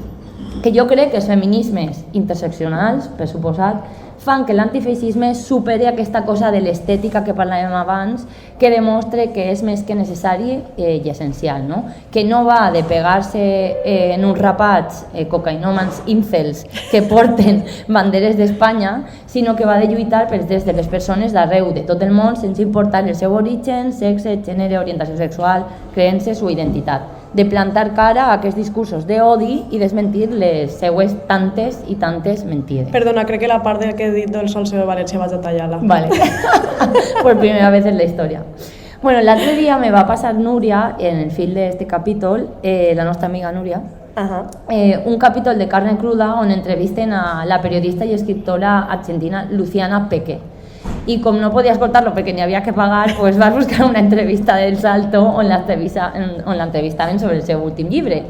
que jo crec que els feminismes interseccionals, per suposat, fan que l'antifeixisme superi aquesta cosa de l'estètica que parlàvem abans, que demostre que és més que necessari i essencial, no? Que no va de pegar-se en uns rapats cocainòmans incels que porten banderes d'Espanya, sinó que va de lluitar pels drets de les persones d'arreu de tot el món sense importar el seu origen, sexe, gènere, orientació sexual, creences o identitat. De plantar cara a aquests discursos d'odi i desmentir les seues tantes i tantes mentides. Perdona, crec que la part del que he dit del Salseo de València vaig a tallar-la. Vale. Por primera vez en la historia. Bueno, l'altre dia me va passar Núria, en el fil d'este capítol, la nostra amiga Núria, un capítol de Carne Cruda on entrevisten a la periodista i escriptora argentina Luciana Peque. I com no podia escoltar-lo perquè n'hi havia que pagar, pues vas buscar una entrevista del Salto on l'entrevistaven sobre el seu últim llibre.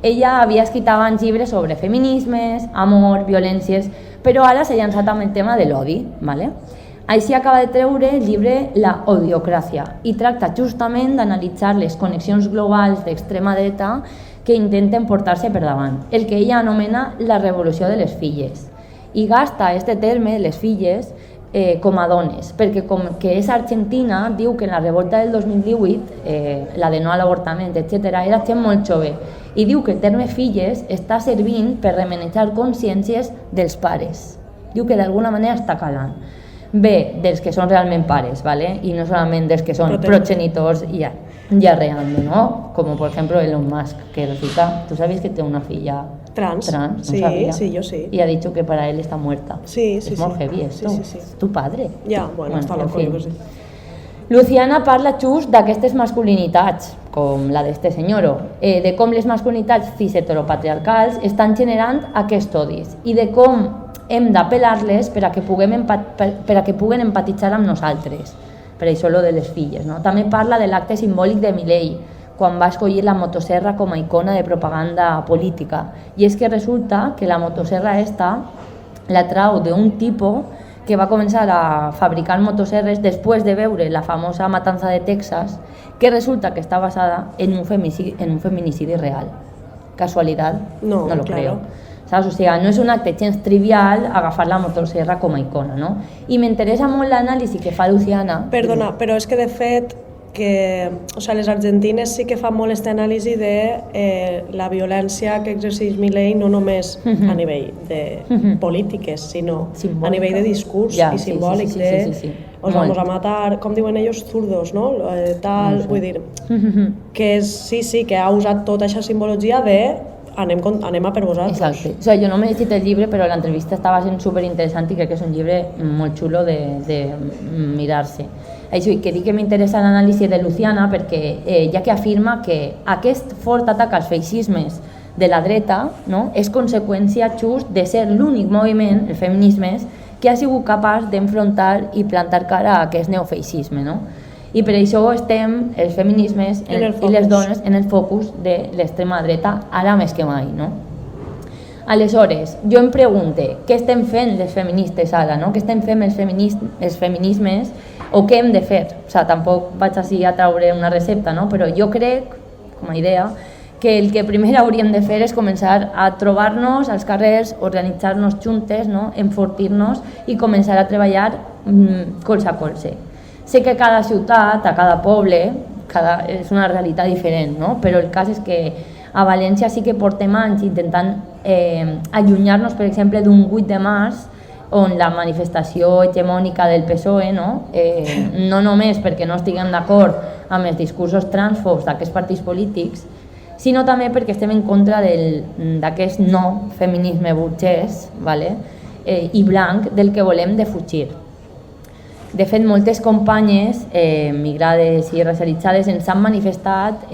Ella havia escrit abans llibres sobre feminismes, amor, violències, però ara s'ha llançat amb el tema de l'odi, ¿vale? Així acaba de treure el llibre La odiocràcia i tracta justament d'analitzar les connexions globals d'extrema dreta que intenten portar-se per davant, el que ella anomena la revolució de les filles. I gasta este terme, les filles, com a dones, perquè com que és argentina, diu que en la revolta del 2018, la de no a l'avortament, etc., era gent molt jove, i diu que el terme filles està servint per remenejar consciències dels pares. Diu que d'alguna manera està calant. Bé, dels que són realment pares, ¿vale? I no solament dels que són progenitors i arreando, ¿no? Como por ejemplo Elon Musk, que resulta, ¿tú sabes que tiene una filla trans? No sí, sabía. Sí, yo sí. Y ha dicho que para él está muerta. Sí, es muy heavy esto. Sí. Es tu padre. Ja, bueno, està loco, en fin. sí. Luciana parla just d'aquestes masculinitats, com la d'este senyoro, de com les masculinitats cis-heteropatriarcals estan generant aquests odis i de com hem d'apel·lar-les per a que puguen empatitzar amb nosaltres. Per això lo de les filles, no? També parla de l'acte simbòlic de Milei, quan va escollir la motosserra com a icona de propaganda política. I és que resulta que la motosserra esta la trau d'un tipo que va començar a fabricar motosserres després de veure la famosa matança de Texas, que resulta que està basada en un feminicidi real. Casualitat? No lo claro. creo. ¿Sabes? O sea, no és un acte gens trivial agafar la motosserra com a icona, no? I m'interessa molt l'anàlisi que fa Luciana. Perdona, però és que de fet les argentines sí que fan molt aquesta anàlisi de la violència que exerceix Milei no només a nivell de polítiques, sinó a nivell de discurs i simbòlic de os vamos a matar, com diuen ells, zurdos, no? Tal, vull dir, que sí, que ha usat tota aquesta simbologia de anem a per vosaltres. Exacte. O sigui, jo no m'he llegit el llibre, però l'entrevista estava sent superinteressant i crec que és un llibre molt xulo de mirar-se. Això, i que dic que m'interessa l'anàlisi de Luciana perquè ja que afirma que aquest fort atac als feixismes de la dreta, no, és conseqüència just de ser l'únic moviment, el feminisme, que ha sigut capaç d'enfrontar i plantar cara a aquest neofeixisme, no? I per això estem, els feminismes i les dones, en el focus de l'extrema dreta, ara més que mai, no? Aleshores, jo em pregunte, què estem fent les feministes ara, no? Què estem fent els feminismes o què hem de fer? O sigui, tampoc vaig així a treure una recepta, no? Però jo crec, com a idea, que el que primer hauríem de fer és començar a trobar-nos als carrers, organitzar-nos juntes, no? Enfortir-nos i començar a treballar colze a colze. Sé que cada ciutat, a cada poble, és una realitat diferent, no? Però el cas és que a València sí que portem anys intentant allunyar-nos, per exemple, d'un 8 de març on la manifestació hegemònica del PSOE, no? No només perquè no estiguem d'acord amb els discursos transfobs d'aquests partits polítics, sinó també perquè estem en contra d'aquest no feminisme burgès, vale? I blanc del que volem defugir. De fet, moltes companyes migrades i racialitzades ens han manifestat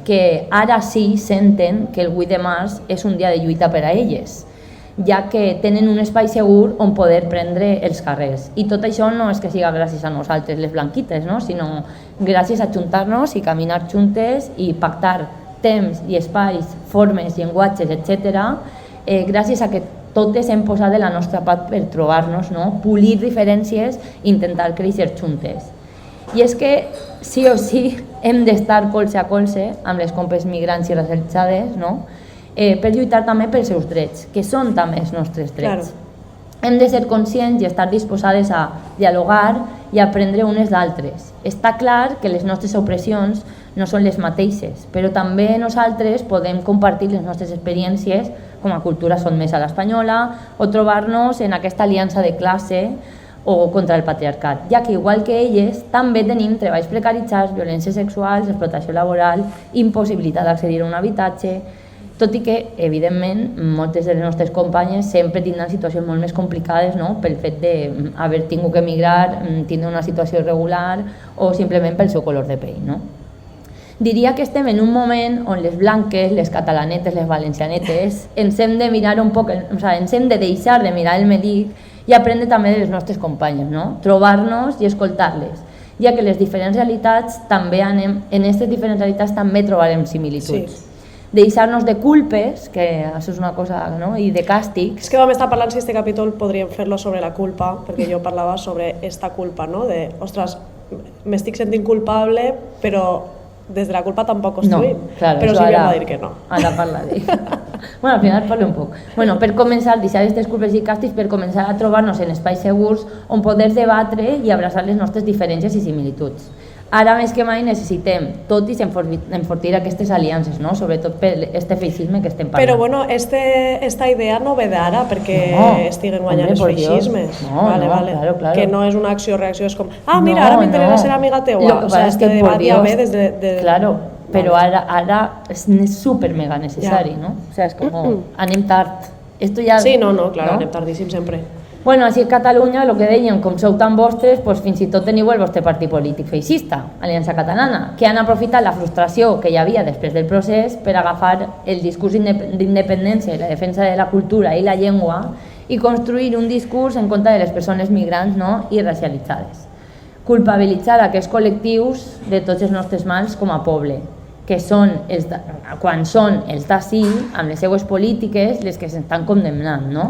que ara sí senten que el 8 de març és un dia de lluita per a elles, ja que tenen un espai segur on poder prendre els carrers. I tot això no és que siga gràcies a nosaltres, les blanquites, no? Sinó gràcies a juntar-nos i caminar juntes i pactar temps i espais, formes, llenguatges, etc. Gràcies a que totes hem posat de la nostra part per trobar-nos, no? Polir diferències i intentar créixer juntes. I és que sí o sí hem d'estar colze a colze amb les compes migrants i racialitzades, no? Per lluitar també pels seus drets, que són també els nostres drets. Claro. Hem de ser conscients i estar disposades a dialogar i aprendre unes d'altres. Està clar que les nostres opressions no són les mateixes, però també nosaltres podem compartir les nostres experiències com a cultura sotmesa a l'espanyola o trobar-nos en aquesta aliança de classe o contra el patriarcat, ja que igual que elles també tenim treballs precaritzats, violències sexuals, explotació laboral, impossibilitat d'accedir a un habitatge, tot i que, evidentment, moltes de les nostres companyes sempre tindran situacions molt més complicades, no? Pel fet d'haver tingut que emigrar, tindre una situació irregular o simplement pel seu color de pell, no? Diria que estem en un moment on les blanques, les catalanetes, les valencianetes, ens hem de mirar un poc, o sigui, ens hem de deixar de mirar el medic i aprendre també de les nostres companyes, no? Trobar-nos i escoltar-les, ja que les diferents realitats també en aquestes diferents realitats també trobarem similituds. Sí. Deixar-nos de culpes, que això és una cosa, no? I de càstigs. És que vam estar parlant, si este capítol podríem fer-lo sobre la culpa, perquè jo parlava sobre esta culpa, no? De, ostres, m'estic sentint culpable, però des de la culpa tampoc construïm. No, claro, però Sílvia va dir que no. Ara parlaré. Bueno, al final parlo un poc. Bueno, per començar, deixar aquestes culpes i càstigs per començar a trobar-nos en espais segurs on poder debatre i abraçar les nostres diferències i similituds. Ara més que mai necessitem tot i enfortir aquestes aliances, no? Sobretot per este feixisme que estem parlant. Però bueno, esta idea no ve d'ara perquè estiguen guanyant els feixismes. No, vale. Claro. Que no és una acció-reacció, és com, mira, ara m'interessa ser amiga teua. O sea, este debat ja ve des de... Claro, però ara és super mega necessari, no? O sea, és com, anem tard. Sí, no, clar, anem tardíssim sempre. Bueno, així a Catalunya, el que deien, com sou tan vostres, doncs fins i tot teniu el vostre partit polític feixista, Aliança Catalana, que han aprofitat la frustració que hi havia després del procés per agafar el discurs d'independència i la defensa de la cultura i la llengua i construir un discurs en contra de les persones migrants, no? I racialitzades. Culpabilitzar aquests col·lectius de tots els nostres mals com a poble, que són quan són els d'ací, amb les seues polítiques, les que s'estan condemnant, no?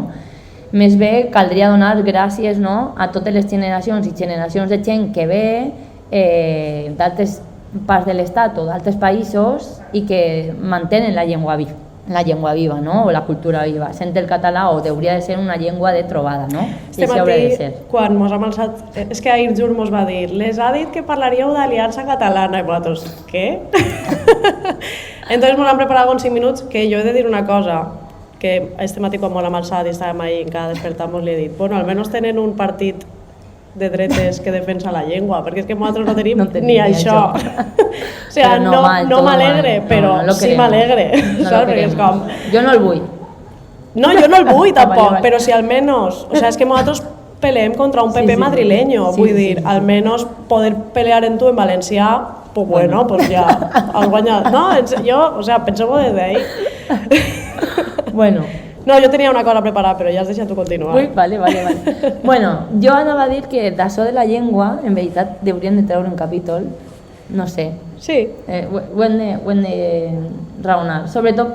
Més bé, caldria donar gràcies, no? A totes les generacions i generacions de gent que ve d'altres parts de l'estat o d'altres països i que mantenen la llengua viva, no? O la cultura viva. Sent el català o hauria de ser una llengua de trobada, no? Este matí, quan mos hem alçat, és que ahir Jur mos va dir, les ha dit que parlaríeu d'Aliança Catalana, i vosaltres, què? Entonces mos han preparat uns 5 minuts, que jo he de dir una cosa, que este matí quan mos l'hem alçat i estàvem ahí encara despertant, mos li he dit, bueno, almenys tenen un partit de dretes que defensa la llengua, perquè és que nosaltres no tenim, No tenim ni ni això. O sigui, Però no mal, no todo m'alegre, mal. però No lo sí queremos. m'alegre. No lo Saps? Perquè és queremos. com... Jo no el vull. No, jo no el vull tampoc, Vale. però si almenys... O sea, és que nosaltres peleem contra un PP Sí. madrileño, Sí, vull sí, dir, sí. almenys poder pelear en tu en valencià, pues bueno, pues ja has guanyat. No, jo, o sea, penseu-ho des d'ahí. Bueno, No, jo tenia una cosa preparada, però ja has deixat tu continuar. ui, vale. Bueno, jo anava a dir que d'això de la llengua, en veritat, hauríem de treure un capítol, no sé, Sí, ho hem de raonar. Sobretot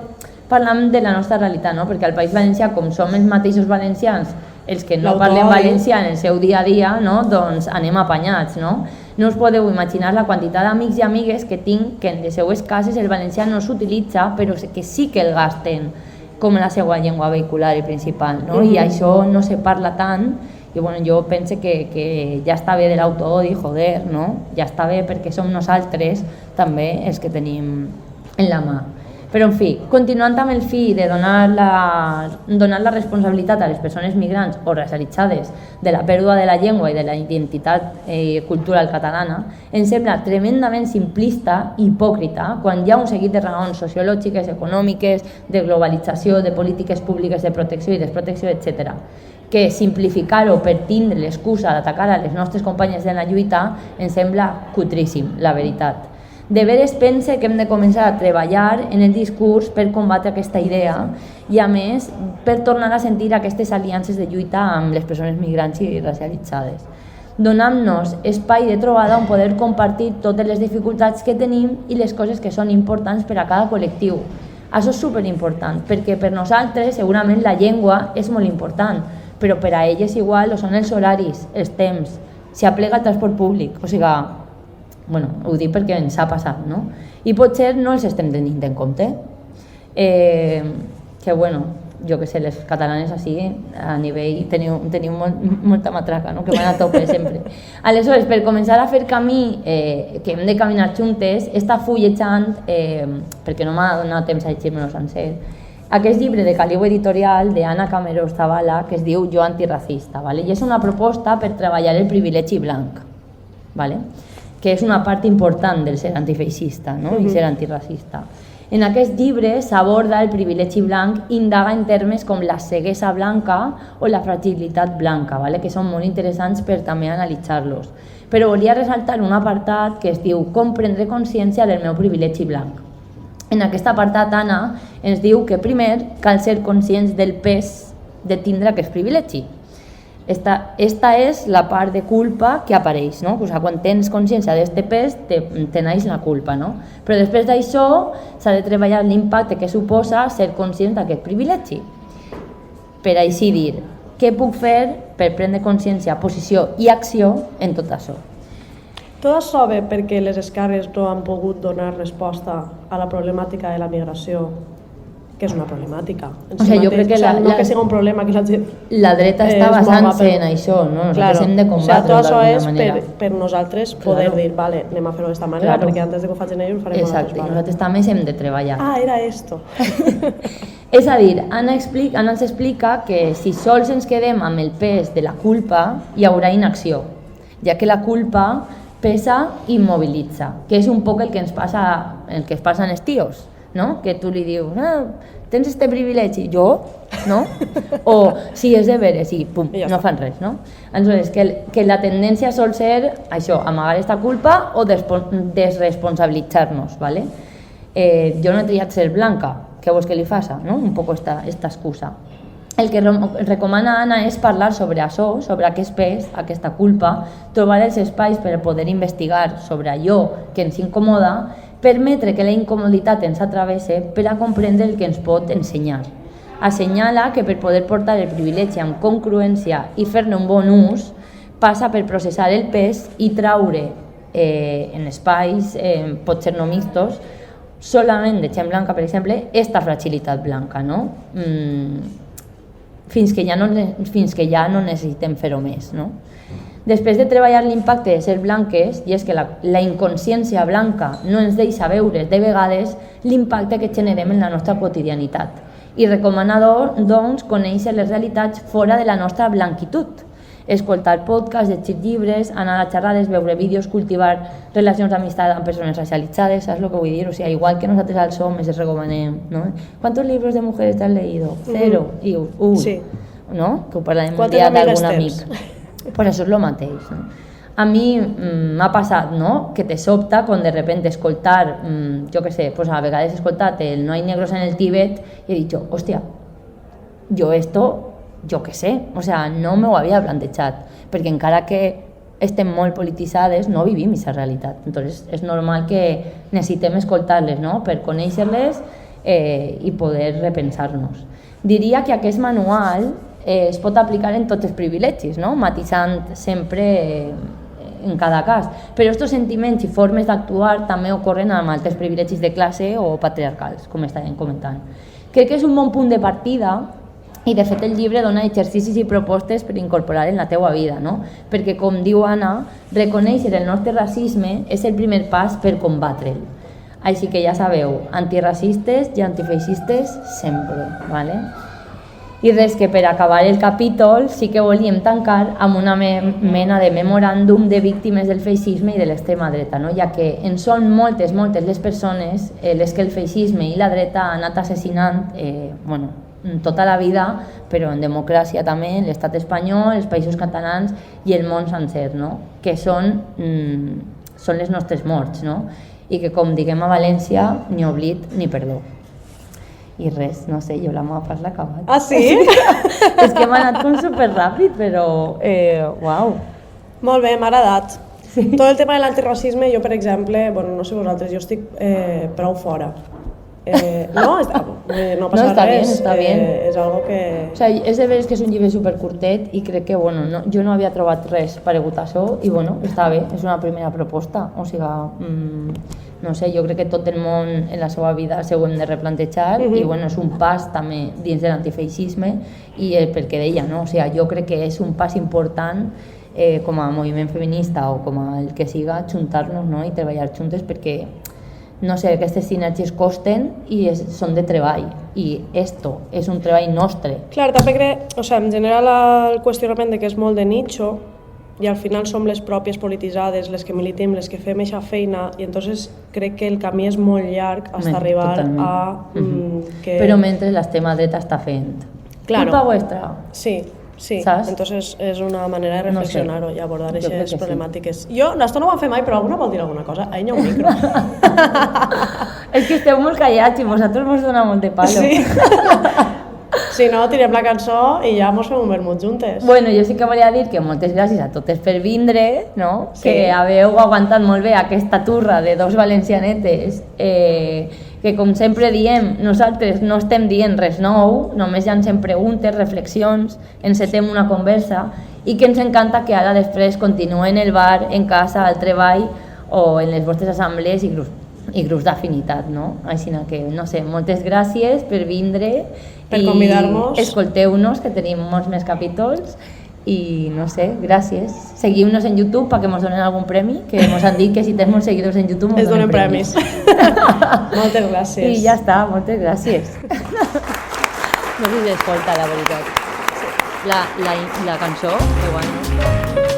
parlant de la nostra realitat, no? Perquè al País Valencià, com som els mateixos valencians, els que no parlem valencià en el seu dia a dia, no? Doncs anem apanyats, no? No us podeu imaginar la quantitat d'amics i amigues que tinc que en les seues cases el valencià no s'utilitza, però que sí que el gasten com la seva llengua vehicular i principal, no? I això no se parla tant, i bueno, jo penso que ja està bé de l'autoodi, joder, no? Ja està bé perquè som nosaltres també els que tenim en la mà. Però, en fi, continuant amb el fi de donar la responsabilitat a les persones migrants o racialitzades de la pèrdua de la llengua i de la identitat cultural catalana, em sembla tremendament simplista i hipòcrita quan hi ha un seguit de raons sociològiques, econòmiques, de globalització, de polítiques públiques de protecció i desprotecció, etc., que simplificar-ho per tindre l'excusa d'atacar a les nostres companyes de la lluita em sembla cutríssim, la veritat. De veres pense que hem de començar a treballar en el discurs per combatre aquesta idea i, a més, per tornar a sentir aquestes aliances de lluita amb les persones migrants i racialitzades. Donant-nos espai de trobada on poder compartir totes les dificultats que tenim i les coses que són importants per a cada col·lectiu. Això és superimportant, perquè per nosaltres segurament la llengua és molt important, però per a elles igual ho són els horaris, els temps, si aplega el transport públic, o sigui, bueno, ho dic perquè ens ha passat, no? I potser no els estem tenint en compte. Que bueno, jo que sé, les catalanes així a nivell teniu molta matraca, no? Que van a tope sempre. Aleshores, per començar a fer camí, que hem de caminar juntes, està fullejant, perquè no m'ha donat temps a llegir-me-lo sencer, aquest llibre de Caliu Editorial d'Anna Camerós Zavala que es diu Jo antiracista, ¿vale? I és una proposta per treballar el privilegi blanc, ¿vale? Que és una part important del ser antifeixista, no? I ser antiracista. En aquest llibre s'aborda el privilegi blanc i indaga en termes com la ceguesa blanca o la fragilitat blanca, ¿vale? Que són molt interessants per també analitzar-los. Però volia ressaltar un apartat que es diu Com prendre consciència del meu privilegi blanc. En aquest apartat, Anna ens diu que primer cal ser conscients del pes de tindre aquest privilegi. Esta és la part de culpa que apareix, no? O sigui, quan tens consciència d'aquest pes, te naix la culpa, no? Però després d'això s'ha de treballar l'impacte que suposa ser conscient d'aquest privilegi. Per així dir, què puc fer per prendre consciència, posició i acció en tot això? Tot això ve perquè les esquerres no han pogut donar resposta a la problemàtica de la migració, que és una problemàtica. O sigui, jo crec que no que sigui un problema que la gent... La dreta està basant-se en això, no? Nosaltres hem de combatre-ho d'alguna manera. Tot això és per nosaltres poder dir, vale, anem a fer-ho d'esta manera, perquè antes de que ho facin ells ho farem nosaltres. Exacte, i nosaltres també hem de treballar. Ah, era esto. És a dir, Anna ens explica que si sols ens quedem amb el pes de la culpa, hi haurà inacció, ja que la culpa pesa i immobilitza, que és un poc el que ens passa en els tios, no? Que tu li dius, tens este privilegi, jo, no? O sí, és de veres, i pum, no fan res, no? Aleshores, que la tendència sol ser això, amagar esta culpa o desresponsabilitzar-nos, ¿vale? Jo no he triat ser blanca, què vols que li faça, no? Un poc esta excusa. El que recomana Anna és parlar sobre això, sobre aquest pes, aquesta culpa, trobar els espais per poder investigar sobre allò que ens incomoda, permetre que la incomoditat ens atravesse per a comprendre el que ens pot ensenyar. Assenyala que per poder portar el privilegi amb congruència i fer-ne un bon ús, passa per processar el pes i traure en espais, potser no mixtos, solament de gent blanca, per exemple, esta fragilitat blanca, no? Fins que ja no necessitem fer-ho més, no? Després de treballar l'impacte de ser blanques, i és que la inconsciència blanca no ens deixa veure de vegades l'impacte que generem en la nostra quotidianitat. I recomana, doncs, conèixer les realitats fora de la nostra blanquitud. escoltar podcasts, llegir llibres, anar a xerrades, veure vídeos, cultivar relacions d'amistat amb persones racialitzades, saps el que vull dir? O sigui, igual que nosaltres als homes els recomanem, no? ¿Cuántos libros de mujeres te has leído? 0. I Sí. No? Que ho parlarem un Quantes dia amigues d'algun amic. tens? Pues això és el mateix, no? A mi m'ha passat, no?, que te sobta quan de repente escoltar, jo què sé, pues a vegades he escoltat el No hay negros en el Tíbet i he dit, hòstia, jo què sé, o sea, no m'ho havia plantejat, perquè encara que estem molt polititzades, no vivim aquesta realitat. Entonces és normal que necessitem escoltar-les, no?, per conèixer-les i poder repensar-nos. Diria que aquest manual es pot aplicar en tots els privilegis, no?, matisant sempre en cada cas, però aquests sentiments i formes d'actuar també ocorren amb altres privilegis de classe o patriarcals, com estàvem comentant. Crec que és un bon punt de partida i de fet el llibre dona exercicis i propostes per incorporar en la teua vida, no? Perquè com diu Anna, reconèixer el nostre racisme és el primer pas per combatre'l. Així que ja sabeu, antiracistes i antifeixistes sempre, ¿vale? I res, que per acabar el capítol sí que volíem tancar amb una mena de memoràndum de víctimes del feixisme i de l'extrema dreta, no? Ja que en són moltes les persones les que el feixisme i la dreta han anat assassinant tota la vida, però en democràcia també, en l'estat espanyol, els països catalans i el món sencer, no? Que són les nostres morts, no? I que, com diguem a València, ni oblit ni perdó. I res, no sé, jo la meva part l'he acabat. Ah, sí? És que m'ha anat com superràpid, però uau. Molt bé, m'ha agradat. Sí. Tot el tema de l'antiracisme, jo, per exemple, bueno, no sé vosaltres, jo estic prou fora. No passa res. Està bien. És algo que... O sigui, és de veres que és un llibre supercurtet i crec que, jo no havia trobat res paregut a això i, està bé, és una primera proposta. O sigui, no sé, jo crec que tot el món en la seva vida s'ho hem de replantejar i, és un pas també dins de l'antifeixisme i pel que deia, no? O sigui, jo crec que és un pas important com a moviment feminista o com a el que siga, juntar-nos, no? I treballar juntes perquè no sé, aquestes sinergies costen i són de treball i esto és un treball nostre. Clar, també crec, em genera el qüestionament de que és molt de nicho i al final som les pròpies polititzades, les que militem, les que fem aquesta feina i entonces crec que el camí és molt llarg fins a arribar a... Però mentre l'extrema dreta està fent. Claro. Culpa vostra. Sí. ¿Sabes? Entonces és una manera de reflexionar-ho i abordar aquestes problemàtiques. Sí. Jo, esto no ho vam fer mai, però alguna vol dir alguna cosa? Ahí hi ha un micro. És que esteu molt callats i vosaltres mos doneu molt de palo. Sí. Si no, tirem la cançó i ja mos fem un vermut juntes. Bueno, jo sí que volia dir que moltes gràcies a totes per vindre, no? Sí. Que haveu aguantat molt bé aquesta turra de dos valencianetes que, com sempre diem, nosaltres no estem dient res nou, només llancem preguntes, reflexions, encetem una conversa i que ens encanta que ara després continuïn en el bar, en casa, al treball o en les vostres assemblees i grups d'afinitat, no? Així que, no sé, moltes gràcies per vindre per convidar-nos. Escolteu-nos, que tenim molts més capítols i no sé, gràcies. Seguiu-nos en YouTube perquè ens donen algun premi, que ens han dit que si tens molts seguidors en YouTube ens donen premis. Moltes gràcies. I ja està, moltes gràcies. No sé si escolta, la veritat. La cançó, igual no.